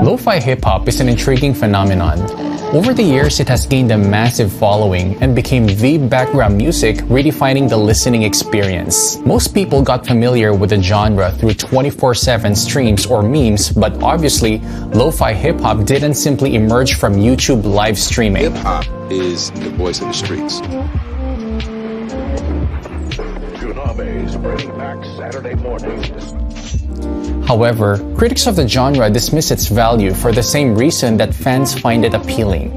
Lo-fi hip-hop is an intriguing phenomenon. Over the years, it has gained a massive following and became the background music, redefining the listening experience. Most people got familiar with the genre through 24/7 streams or memes, but obviously, lo-fi hip-hop didn't simply emerge from YouTube live streaming. Hip-hop is the voice of the streets. Bringing back Saturday mornings. However, critics of the genre dismiss its value for the same reason that fans find it appealing.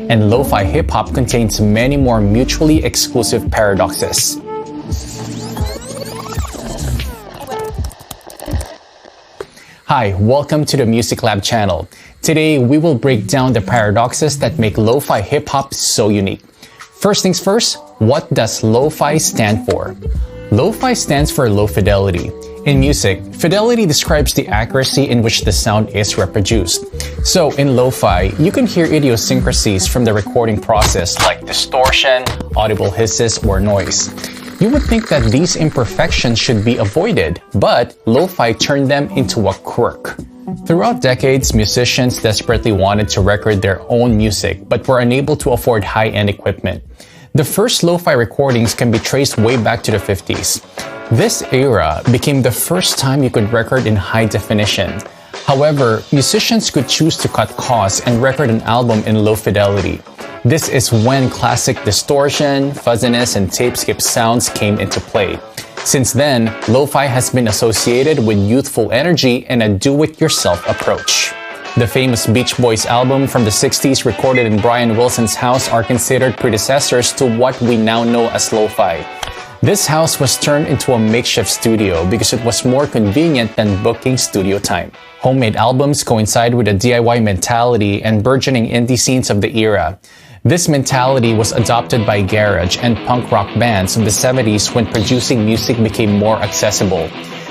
And lo-fi hip-hop contains many more mutually exclusive paradoxes. Hi, welcome to the Music Lab channel. Today, we will break down the paradoxes that make lo-fi hip-hop so unique. First things first, what does lo-fi stand for? Lo-fi stands for low fidelity. In music, fidelity describes the accuracy in which the sound is reproduced. So in lo-fi, you can hear idiosyncrasies from the recording process like distortion, audible hisses, or noise. You would think that these imperfections should be avoided, but lo-fi turned them into a quirk. Throughout decades, musicians desperately wanted to record their own music, but were unable to afford high-end equipment. The first lo-fi recordings can be traced way back to the 50s. This era became the first time you could record in high definition. However, musicians could choose to cut costs and record an album in low fidelity. This is when classic distortion, fuzziness, and tape skip sounds came into play. Since then, lo-fi has been associated with youthful energy and a do-it-yourself approach. The famous Beach Boys album from the 60s recorded in Brian Wilson's house are considered predecessors to what we now know as lo-fi. This house was turned into a makeshift studio because it was more convenient than booking studio time. Homemade albums coincide with the DIY mentality and burgeoning indie scenes of the era. This mentality was adopted by garage and punk rock bands of the 70s when producing music became more accessible.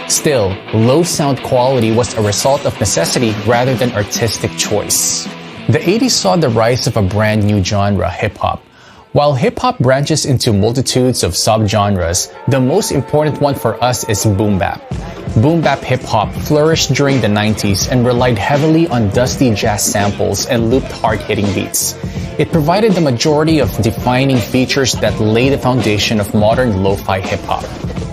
Still, low sound quality was a result of necessity rather than artistic choice. The 80s saw the rise of a brand new genre, hip-hop. While hip-hop branches into multitudes of subgenres, the most important one for us is boom bap. Boom bap hip-hop flourished during the 90s and relied heavily on dusty jazz samples and looped hard-hitting beats. It provided the majority of defining features that lay the foundation of modern lo-fi hip-hop.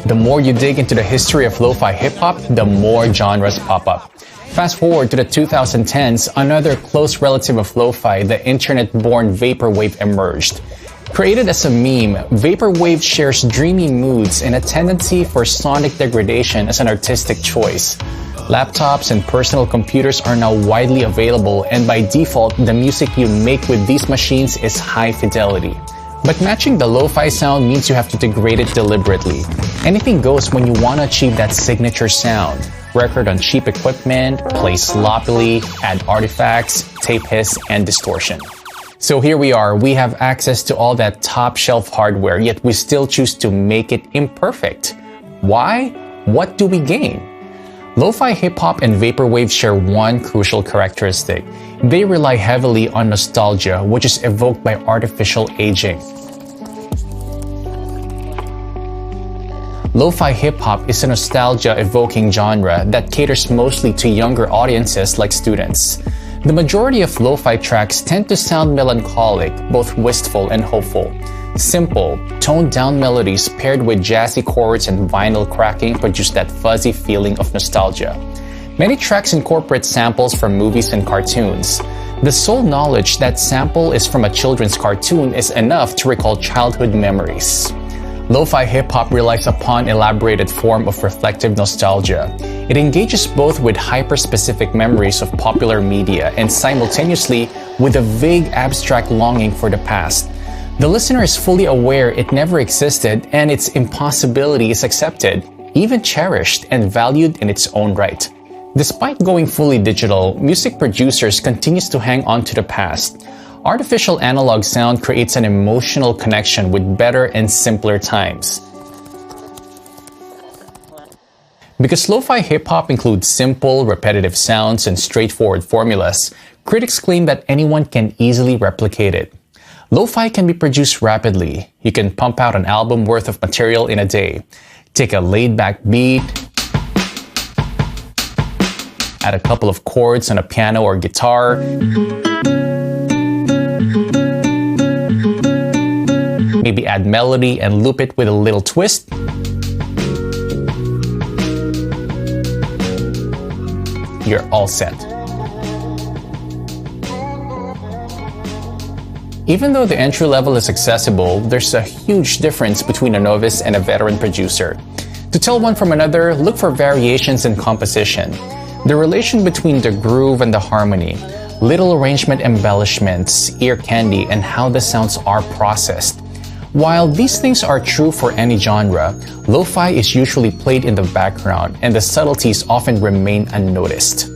The more you dig into the history of lo-fi hip-hop, the more genres pop up. Fast forward to the 2010s, another close relative of lo-fi, the internet-born vaporwave, emerged. Created as a meme, vaporwave shares dreamy moods and a tendency for sonic degradation as an artistic choice. Laptops and personal computers are now widely available, and by default, the music you make with these machines is high fidelity. But matching the lo-fi sound means you have to degrade it deliberately. Anything goes when you want to achieve that signature sound. Record on cheap equipment, play sloppily, add artifacts, tape hiss, and distortion. So here we are, we have access to all that top-shelf hardware, yet we still choose to make it imperfect. Why? What do we gain? Lo-fi hip-hop and vaporwave share one crucial characteristic. They rely heavily on nostalgia, which is evoked by artificial aging. Lo-fi hip-hop is a nostalgia-evoking genre that caters mostly to younger audiences like students. The majority of lo-fi tracks tend to sound melancholic, both wistful and hopeful. Simple, toned-down melodies paired with jazzy chords and vinyl cracking produce that fuzzy feeling of nostalgia. Many tracks incorporate samples from movies and cartoons. The sole knowledge that sample is from a children's cartoon is enough to recall childhood memories. Lo-fi hip-hop relies upon elaborated form of reflective nostalgia. It engages both with hyper-specific memories of popular media and simultaneously with a vague abstract longing for the past. The listener is fully aware it never existed and its impossibility is accepted, even cherished and valued in its own right. Despite going fully digital, music producers continues to hang on to the past. Artificial analog sound creates an emotional connection with better and simpler times. Because lo-fi hip-hop includes simple, repetitive sounds and straightforward formulas, critics claim that anyone can easily replicate it. Lo-fi can be produced rapidly. You can pump out an album worth of material in a day. Take a laid-back beat, add a couple of chords on a piano or guitar, maybe add melody and loop it with a little twist. You're all set. Even though the entry level is accessible, there's a huge difference between a novice and a veteran producer. To tell one from another, look for variations in composition, the relation between the groove and the harmony, little arrangement embellishments, ear candy, and how the sounds are processed. While these things are true for any genre, lo-fi is usually played in the background and the subtleties often remain unnoticed.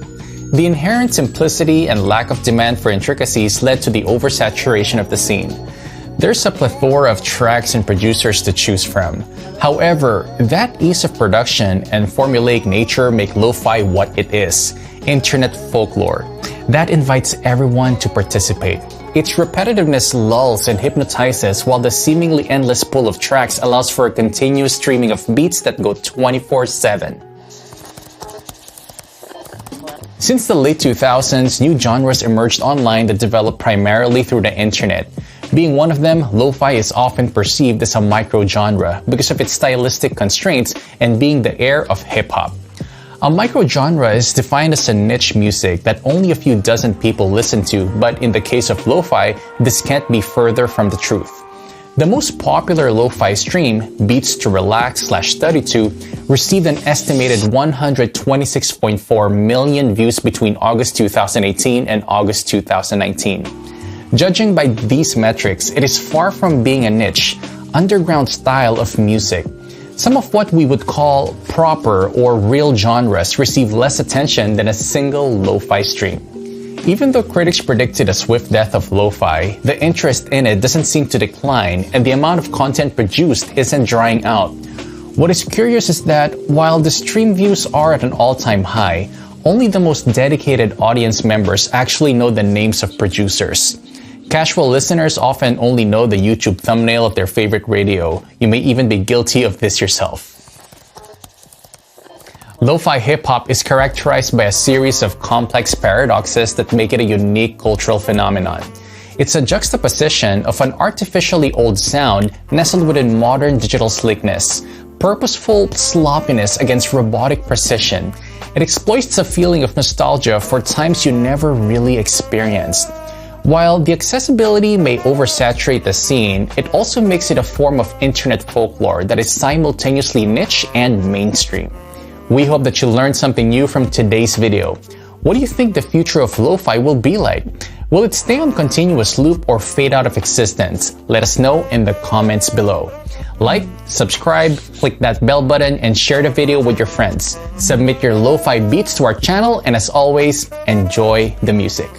The inherent simplicity and lack of demand for intricacies led to the oversaturation of the scene. There's a plethora of tracks and producers to choose from. However, that ease of production and formulaic nature make lo-fi what it is, internet folklore. That invites everyone to participate. Its repetitiveness lulls and hypnotizes, while the seemingly endless pool of tracks allows for a continuous streaming of beats that go 24/7. Since the late 2000s, new genres emerged online that developed primarily through the internet. Being one of them, lo-fi is often perceived as a micro-genre because of its stylistic constraints and being the heir of hip-hop. A micro-genre is defined as a niche music that only a few dozen people listen to, but in the case of lo-fi, this can't be further from the truth. The most popular lo-fi stream, Beats to Relax/Study To, received an estimated 126.4 million views between August 2018 and August 2019. Judging by these metrics, it is far from being a niche, underground style of music. Some of what we would call proper or real genres receive less attention than a single lo-fi stream. Even though critics predicted a swift death of lo-fi, the interest in it doesn't seem to decline and the amount of content produced isn't drying out. What is curious is that while the stream views are at an all-time high, only the most dedicated audience members actually know the names of producers. Casual listeners often only know the YouTube thumbnail of their favorite radio. You may even be guilty of this yourself. Lo-fi hip-hop is characterized by a series of complex paradoxes that make it a unique cultural phenomenon. It's a juxtaposition of an artificially old sound nestled within modern digital sleekness, purposeful sloppiness against robotic precision. It exploits a feeling of nostalgia for times you never really experienced. While the accessibility may oversaturate the scene, it also makes it a form of internet folklore that is simultaneously niche and mainstream. We hope that you learned something new from today's video. What do you think the future of lo-fi will be like? Will it stay on continuous loop or fade out of existence? Let us know in the comments below. Like, subscribe, click that bell button, and share the video with your friends. Submit your lo-fi beats to our channel, and as always, enjoy the music.